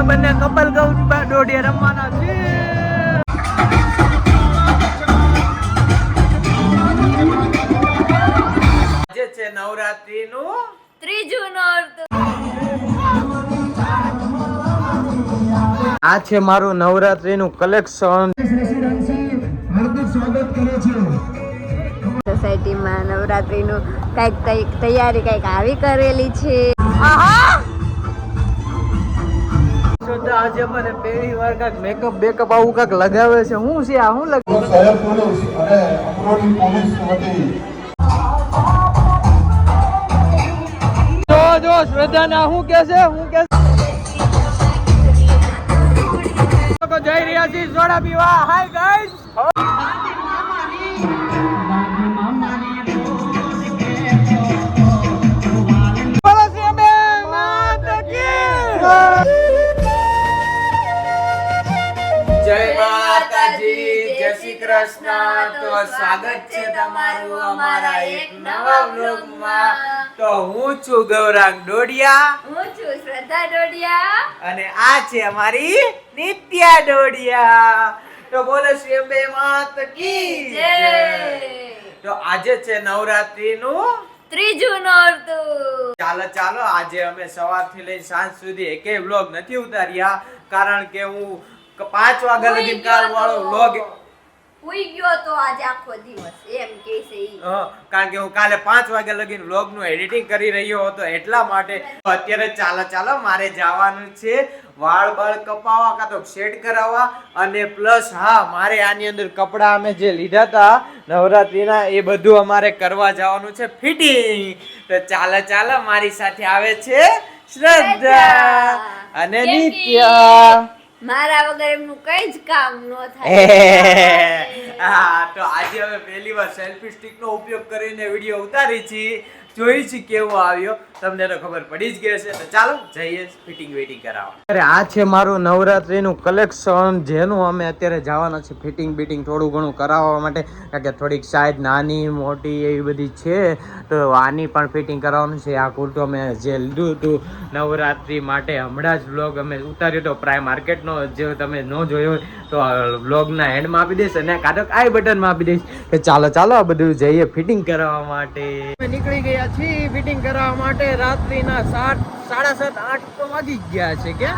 બંને કપલ દોઢિયા રમવાના છે. આજે છે નવરાત્રીનું ત્રીજું નોરતું. આ છે મારું નવરાત્રીનું કલેક્શન. સોસાયટીમાં નવરાત્રીનું કઈક તૈયારી કઈક આવી કરેલી છે. આજે મને પહેલી વાર કાંઈક મેકઅપ બેકઅપ આવું કાંઈક લગાવે છે. શું છે આ? શું જો શ્રદ્ધા ના શું કે છે? જઈ રહ્યા છીએ સોડા પીવા. Hi guys. જય માતાજી, જય શ્રી કૃષ્ણ. તો સ્વાગત છે તમારું અમારા એક નવા વ્લોગમાં. તો હું છું ગૌરાંગ ડોડિયા, હું છું શ્રદ્ધા ડોડિયા અને આ છે અમારી નિત્યા ડોડિયા. તો બોલો શ્રી અંબે માત કી જય. તો આજે છે નવરાત્રીનું ત્રીજું નોરતું. ચાલો આજે અમે સવારથી લઈને સાંજ સુધી એકેય વ્લોગ નથી ઉતાર્યા, કારણ કે હું 5 વાગ્યા લગી કાલ વાળો વ્લોગ ઉઈ ગયો તો આજે આખો દિવસ એમ કે છે ઈ. કારણ કે હું કાલે 5 વાગ્યા લગી વ્લોગ નું એડિટિંગ કરી રહ્યો હતો, એટલા માટે. અત્યારે ચાલો મારે જવાનું છે વાળ કપાવવા કાં તો સેટ કરાવવા, અને પ્લસ મારે આની અંદર કપડા અમે જે લીધા હતા નવરાત્રીના એ બધું અમારે કરવા જવાનું છે ફિટિંગ. તો ચાલો મારી સાથે આવે છે શ્રદ્ધા અને નિત્યા. મારા વગર એમનું કઈ જ કામ ન થાય. તો આજે અમે પહેલી વાર સેલ્ફી સ્ટિક નો ઉપયોગ કરીને વિડીયો ઉતારી છીએ. જોઈ છે કેવો આવ્યો, તમને તો ખબર પડી જ ગઈ છે. તો ચાલો જઈએ ફિટિંગ વેટિંગ કરાવવા. અરે આ છે મારું નવરાત્રીનું કલેક્શન, જેનું અમે અત્યારે જવાના છે ફિટિંગ બીટિંગ થોડું ઘણું કરાવવા માટે, કારણ કે થોડીક સાઈઝ નાની મોટી એવી બધી છે. તો આની પણ ફિટિંગ કરાવવાનું છે. આ કુર્તો અમે જે લીધું હતું નવરાત્રી માટે, હમણાં જ વ્લોગ અમે ઉતાર્યો હતો પ્રાઇમ માર્કેટનો, જે તમે ન જોયો હોય તો વ્લોગના એન્ડમાં આપી દઈશ, અને કાઢો આઈ બટનમાં આપી દઈશ. કે ચાલો આ બધું જઈએ ફિટિંગ કરાવવા માટે. નીકળી ગયા છીએ ફિટિંગ કરાવવા માટે. રાત્રિના 7, 7:30, 8 તો વાગી ગયા છે. કે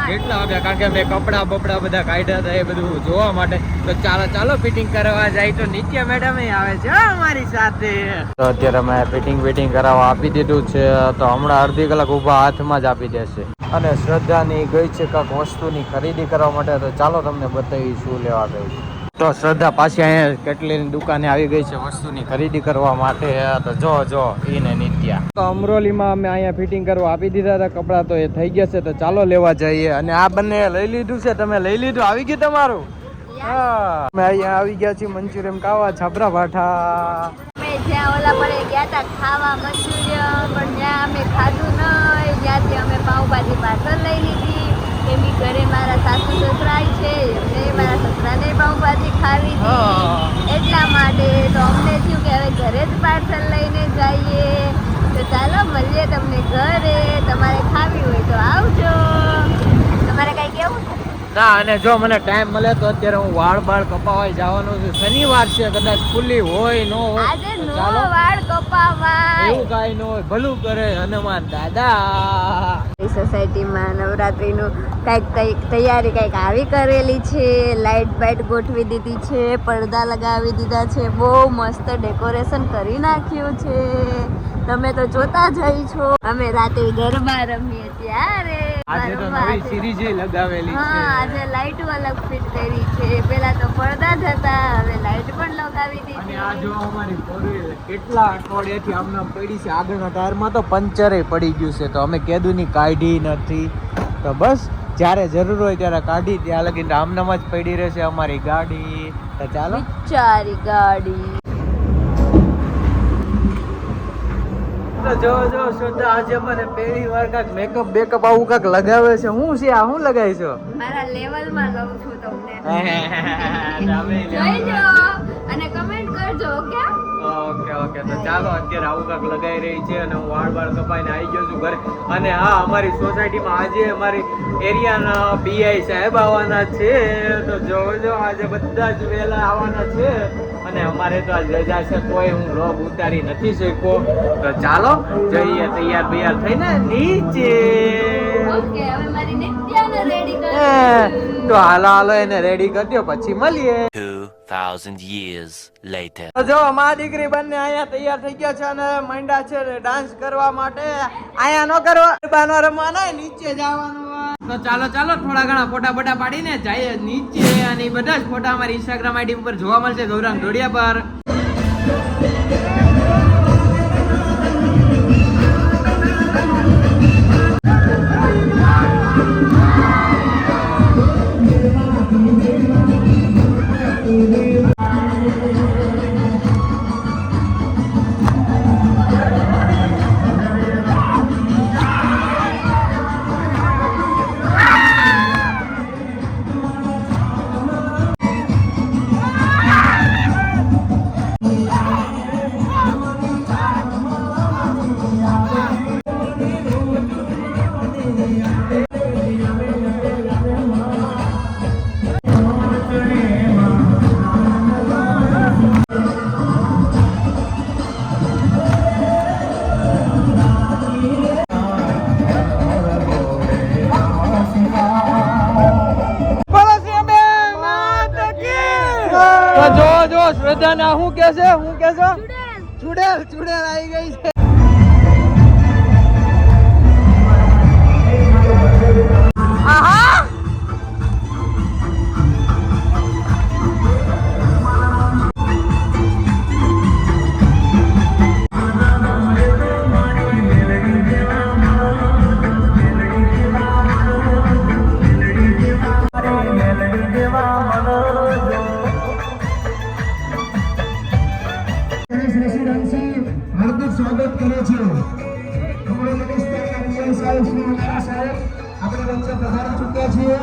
કેટલા વાગ્યા? કારણ કે મેં કપડા બપડા બધા કાઢ્યા હતા એ બધું જોવા માટે. તો ચાલો ફિટિંગ કરવા જાય. તો નિત્યા મેડમ આવે છે અમારી સાથે. તો અત્યારે અમે ફિટિંગ વેટિંગ કરાવવા આપી દીધું છે. તો હમણાં અડધી કલાક ઊભા હાથમાં જ આપી દેશે. અને શ્રદ્ધાની ગઈ છે કાંઈક વસ્તુની ખરીદી કરવા માટે. તો ચાલો તમને બતાવી શું લેવા ગઈ છે. તો શ્રદ્ધા પાછી અહીંયા કેટલીની દુકાને આવી ગઈ છે વસ્તુની ખરીદી કરવા માટે. તો જો ઈને નિત્યા. તો અમરોલીમાં અમે અહીંયા ફિટિંગ કરવા આપી દીધા હતા કપડા, તો એ થઈ ગયા છે. તો ચાલો લેવા જઈએ. અને આ બંને લઈ લીધું છે. તમે લઈ લીધું? આવી ગયું તમારું? અમે અહીંયા આવી ગયા છીએ મંચુરિયન ખાવા, છાપરા ભાઠા. જ્યાં ઓલા પડે ગયા હતા ખાવા મંચુરિયન, પણ જ્યાં અમે ખાધું નહીં, ત્યાંથી અમે પાઉંભાજી પાર્સલ લઈ લીધી. કેમ કે ઘરે મારા સાસુ સસરા છે, એમને મારા સસરાને પાઉંભાજી ખાવી હતી, એટલા માટે તો અમને થયું કે હવે ઘરે જ પાર્સલ લઈને જઈએ. તો ચાલો મળીએ તમને ઘરે. તમારે ખાવી હોય તો આવજો. તમારે કઈ કેવું છે? ના, અને જો મને ટાઈમ મળે તો અત્યારે હું વાળ કપાવવા જવાનો છું. શનિવાર છે, કદાચ ખુલ્લી હોય ન હોય. આજે નો વાળ કપાવવા એવું કાઈ ન હોય, ભલું કરે હનુમાન દાદા. સોસાયટીમાં નવરાત્રીનું કઈક તૈયારી કઈક આવી કરેલી છે. લાઇટ બાઇટ ગોઠવી દીધી છે, પડદા લગાવી દીધા છે, બહુ મસ્ત ડેકોરેશન કરી નાખ્યું છે. તમે તો જોતા જ છો. અમે રાતે ગરબા રમીએ ત્યારે આજે તો નવી સિરીઝ લગાવેલી છે. આજે લાઇટો અલગ ફિટ કરી છે. પેલા તો પડદા જ હતા, હવે લાઇટ પણ લગાવી દીધી. અને આ જો અમારી ફોર વ્હીલ કેટલા અઠવાડિયાથી આમનામ પડી છે. આગળના ટાયરમાં તો પંચરે પડી ગયું છે. તો અમે કેદુની કાઢી નથી. તો બસ જ્યારે જરૂર હોય ત્યારે કાઢી, ત્યાં લગીને આમનામ જ પડી રહેશે અમારી ગાડી. તો ચાલો બિચારી ગાડી. તો જો શ્રદ્ધા આજે મને પહેલી વાર કાંઈક મેકઅપ બેકઅપ આવું કાંઈક લગાવે છે. શું છે આ? શું લગાવીશો? મારા લેવલમાં લઉં છું તમને. તમે જોઈજો અને કમેન્ટ કરજો. ઓકે? ઓકે તો ચાલો અત્યારે આવું કાંક લગાઈ રહી છે અને હું વાળ કપાઈને આવી ગયો છું ઘરે. અને હા, અમારી સોસાયટીમાં આજે અમારી એરિયાના પીઆઈ સાહેબ આવવાના છે. તો જોજો આજે બધા જ વહેલા આવવાના છે અને અમારે તો આજ રજા છે તોય હું વ્લોગ ઉતારી નથી શક્યો. તો ચાલો જઈએ તૈયાર બૈયાર થઈને નીચે. ઓકે, હવે મારી નિત્યાને રેડી કરી તો હાલો એને રેડી કરી દો પછી મળીએ. 2000 years later. તો જો અમારા દીકરી બંને અહીંયા તૈયાર થઈ ગયા છે અને માંડ્યા છે ડાન્સ કરવા માટે. અહીંયા ન કરવા, બાનો રમવાનો, નીચે જવાનું. તો ચાલો થોડા ઘણા ફોટા પાડીને જઈએ નીચે. અને એ બધા જ ફોટા અમારી ઇન્સ્ટાગ્રામ આઈડી ઉપર જોવા મળશે, ગૌરાંગ ઢોડિયા પર. જો શ્રદ્ધા ના હું કે છે ચુડેલ આવી ગઈ છે. આહા હાર્દિક સ્વાગત કરે છે. આપણે મનીષભાઈ પીએમ સાહેબ શ્રી ઉમેરા સાહેબ આપણે વચ્ચે પધારી ચૂક્યા છીએ.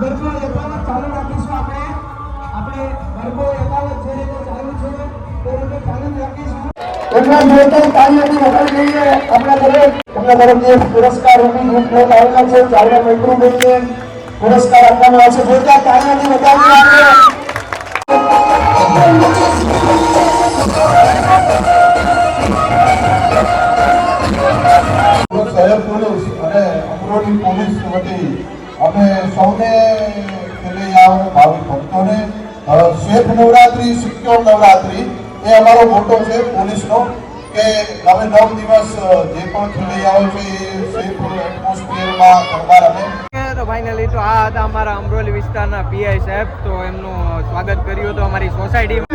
ગરબો યથાવત ચાલુ રાખીશું. આપણે ગરબો યથાવત જે રીતે ચાલુ છે તે રીતે ચાલુ રાખીશું. એમના જોરદાર તાળીઓથી વધારી લઈએ. આપણા તરફથી પુરસ્કાર રૂપી ગીત આવેલા છે. ચાવડા મૈત્રુભાઈને પુરસ્કાર આપવામાં આવશે. જોરદાર તાળીઓથી વધારી આપણે શહેર પોલીસ અને અમરોલી પોલીસ વતી અમે સૌને ખેલૈયાઓ ભાવિક ભક્તોને શેઠ નવરાત્રી સિક્યોર નવરાત્રી એ અમારો મોટો છે પોલીસનો કે હવે 9 દિવસ જે પણ ખેલૈયાઓ છે એ સેફ એટમોસ્ફિયરમાં ગરબા રમે. તો ફાઇનલી તો આ હતા અમારા અમરોલી વિસ્તારના પીઆઈ સાહેબ. તો એમનું સ્વાગત કર્યું હતું અમારી સોસાયટીમાં.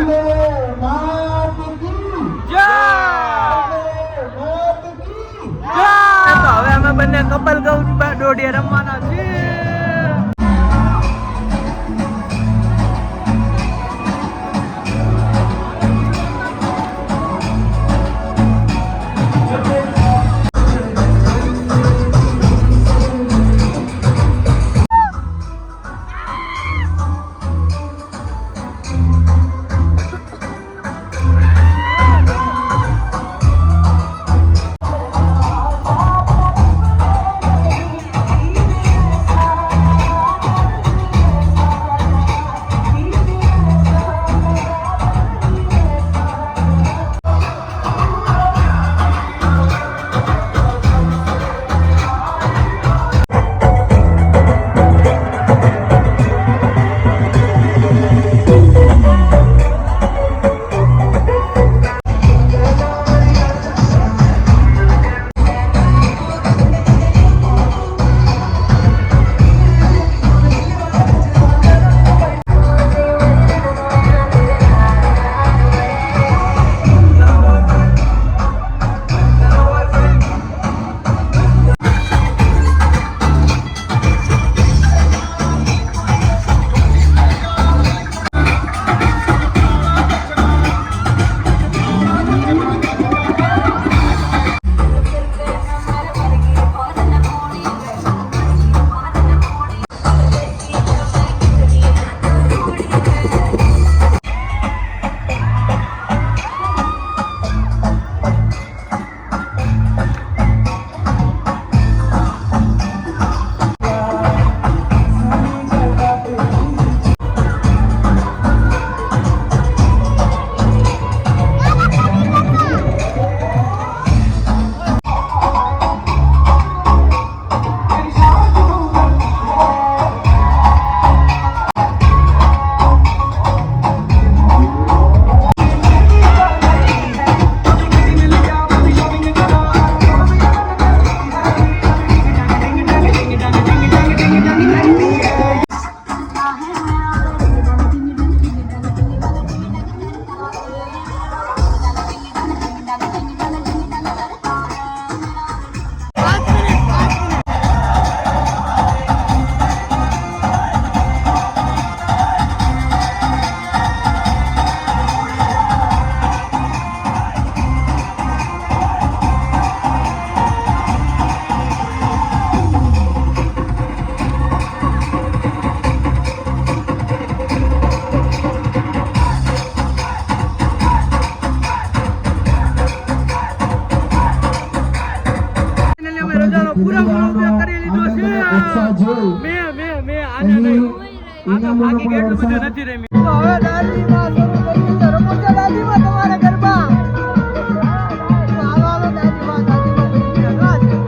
તો હવે અમે બંને કપલ દોડીએ રમવાના છીએ. ઉત્સાહ જોઈ એની ઇનામોનો પણ વરસાદ હવે દાદીમાં શરૂ કરી છે. રમો છો દાદીમાં તમારા ગરબા? હાલો હાલો દાદીમાં દાદીમાં બની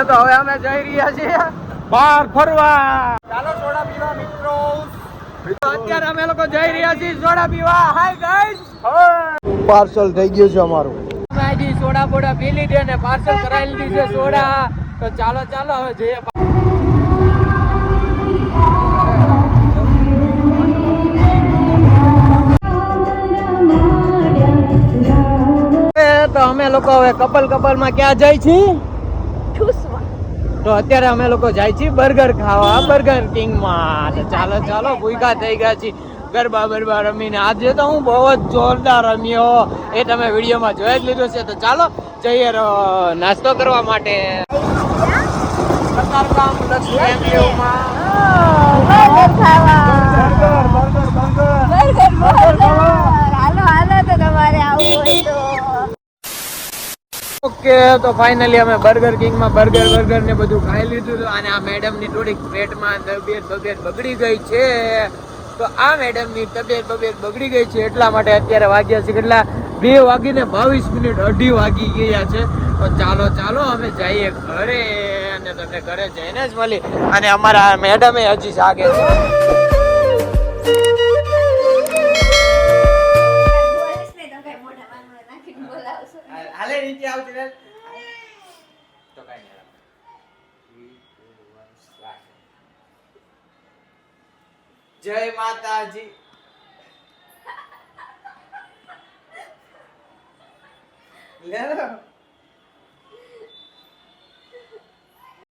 તો હવે અમે જઈ રહ્યા છીએ બહાર ફરવા. ચાલો સોડા પીવા મિત્રો. અત્યારે અમે લોકો જઈ રહ્યા છીએ સોડા પીવા. હાય ગાઈસ, પાર્સલ થઈ ગયું છે અમારું. મેગી સોડા બોડા પી લીધી અને પાર્સલ કરાવી લીધી છે સોડા. તો ચાલો ચાલો હવે જઈએ. તો અમે લોકો હવે કપલ માં ક્યાં જાય છીએ? તો અત્યારે અમે લોકો જાય છીએ બર્ગર ખાવા, બર્ગર કિંગ માં. તો ચાલો ચાલો ભૂખા થઈ ગયા છીએ ગરબા બરબા રમીને. આજે તો હું બહુ જ જોરદાર રમ્યો, એ તમે વિડીયોમાં જોઈ જ લીધું છે. તો ચાલો જઈએ નાસ્તો કરવા માટે. કતારગામ લક્ષ્મી એમયુમાં બર્ગર ખાવા. બર્ગર બર્ગર બર્ગર હાલો હાલો તો તમારે આવું હોય તો. ઓકે, તો ફાઇનલી અમે બર્ગર કિંગમાં બર્ગર ને બધું ખાઈ લીધું હતું. અને આ મેડમની થોડીક પેટમાં તબિયત બગડી ગઈ છે. તો આ મેડમની તબિયત બગડી ગઈ છે એટલા માટે અત્યારે વાગ્યા છે કેટલા 2:22, 2:30 વાગી ગયા છે. તો ચાલો ચાલો અમે જઈએ ઘરે અને તમને ઘરે જઈને જ મળી. અને અમારા મેડમે હજી જાગે છે. હાલે નીચે આવતી રહે. તો કાઈ નહીં. 3, 2, 1 જય માતાજી. લે